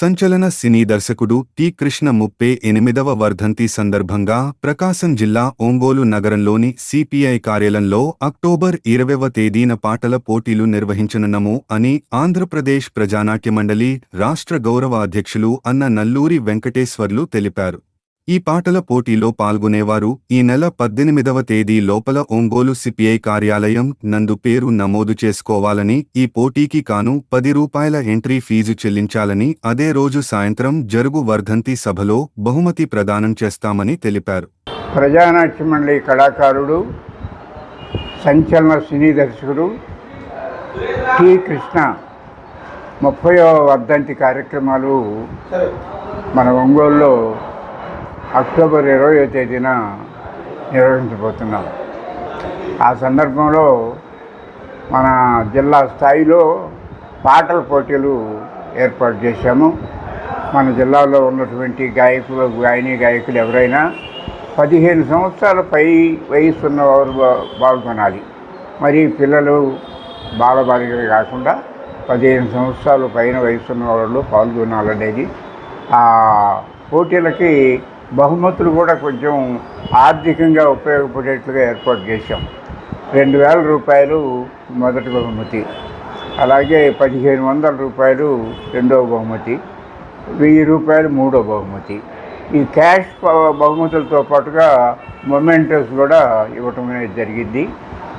సంచలన సినీ దర్శకుడు టి. కృష్ణ 38వ వర్ధంతి సందర్భంగా ప్రకాశం జిల్లా ఒంగోలు నగరంలోని సిపిఐ కార్యాలయంలో అక్టోబర్ 20వ తేదీన పాటల పోటీలు నిర్వహించనున్నాము అని ఆంధ్రప్రదేశ్ ప్రజానాట్య మండలి రాష్ట్ర గౌరవ అధ్యక్షులు అన్న నల్లూరి వెంకటేశ్వర్లు తెలిపారు. ఈ పాటల పోటీలో పాల్గొనేవారు ఈ నెల 18వ తేదీ లోపల ఒంగోలు సిపిఐ కార్యాలయం నందు పేరు నమోదు చేసుకోవాలని, ఈ పోటీకి కాను ₹10 ఎంట్రీ ఫీజు చెల్లించాలని, అదే రోజు సాయంత్రం జరుగు వర్ధంతి సభలో బహుమతి ప్రదానం చేస్తామని తెలిపారు. ప్రజానాట్య మండలి కళాకారుడు, సంచలన సినీ దర్శకుడు టి. కృష్ణ 30వ వర్ధంతి కార్యక్రమాలు మన ఒంగోలులో అక్టోబర్ 20వ తేదీన నిర్వహించబోతున్నాం. ఆ సందర్భంలో మన జిల్లా స్థాయిలో పాటల పోటీలు ఏర్పాటు చేశాము. మన జిల్లాలో ఉన్నటువంటి గాయకులు ఎవరైనా 15 సంవత్సరాల పై వయసు ఉన్నవారు పాల్గొనాలి. మరి పిల్లలు బాలబాలికలు కాకుండా 15 సంవత్సరాల పైన వయసు ఉన్న వాళ్ళు పాల్గొనాలనేది. ఆ పోటీలకి బహుమతులు కూడా కొంచెం ఆర్థికంగా ఉపయోగపడేట్లుగా ఏర్పాటు చేశాం. ₹2000 మొదటి బహుమతి, అలాగే ₹1500 రెండవ బహుమతి, ₹1000 మూడో బహుమతి. ఈ క్యాష్ బహుమతులతో పాటుగా మొమెంటోస్ కూడా ఇవ్వటం అనేది జరిగింది.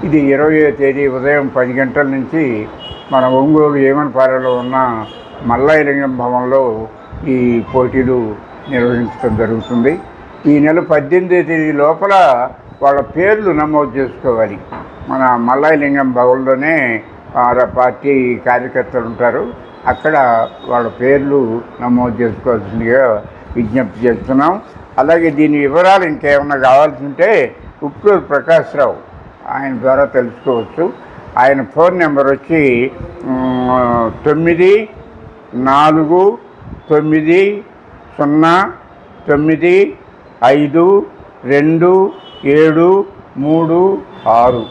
ఇది 20వ తేదీ ఉదయం 10 గంటల నుంచి మన ఒంగోలు ఏమనపాలెంలో ఉన్న మల్లాయలింగం భవన్లో ఈ పోటీలు నిర్వహించడం జరుగుతుంది. ఈ నెల 18వ తేదీ లోపల వాళ్ళ పేర్లు నమోదు చేసుకోవాలి. మన మల్లాయలింగం భవన్లోనే పార్టీ కార్యకర్తలు ఉంటారు, అక్కడ వాళ్ళ పేర్లు నమోదు చేసుకోవాల్సిందిగా విజ్ఞప్తి చేస్తున్నాం. అలాగే దీని వివరాలు ఇంకేమన్నా కావాల్సి ఉంటే ఉప్పూరు ప్రకాశ్రావు ఆయన ద్వారా తెలుసుకోవచ్చు. ఆయన ఫోన్ నెంబర్ వచ్చి 9490952736.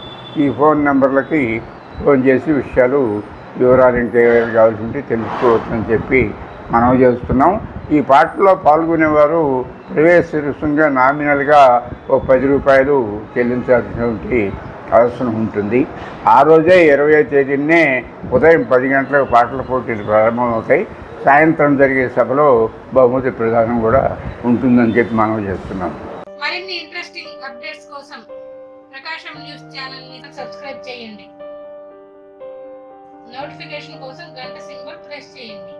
ఈ ఫోన్ నెంబర్లకి ఫోన్ చేసి వివరాలు ఇంకేమైనా కావాల్సి ఉంటే తెలుసుకోవచ్చని చెప్పి మనం చేస్తున్నాం. ఈ పాటలో పాల్గొనేవారు ప్రవేశ రుసుంగా నామినల్గా ₹10 చెల్లించాల్సినటువంటి అవసరం ఉంటుంది. ఆ రోజే 20వ తేదీనే ఉదయం 10 గంటలకు పాటల పోటీలు ప్రారంభమవుతాయి. సాయంత్రం జరిగే సభలో బహుమతి ప్రదానం కూడా ఉంటుందని చెప్పి మనం చేస్తున్నాం. మరిన్ని ఇంట్రెస్టింగ్ అప్డేట్స్ కోసం ప్రకాశం న్యూస్ ఛానల్ ని సబ్స్క్రైబ్ చేయండి. నోటిఫికేషన్ కోసం గంట సింబల్ ప్రెస్ చేయండి.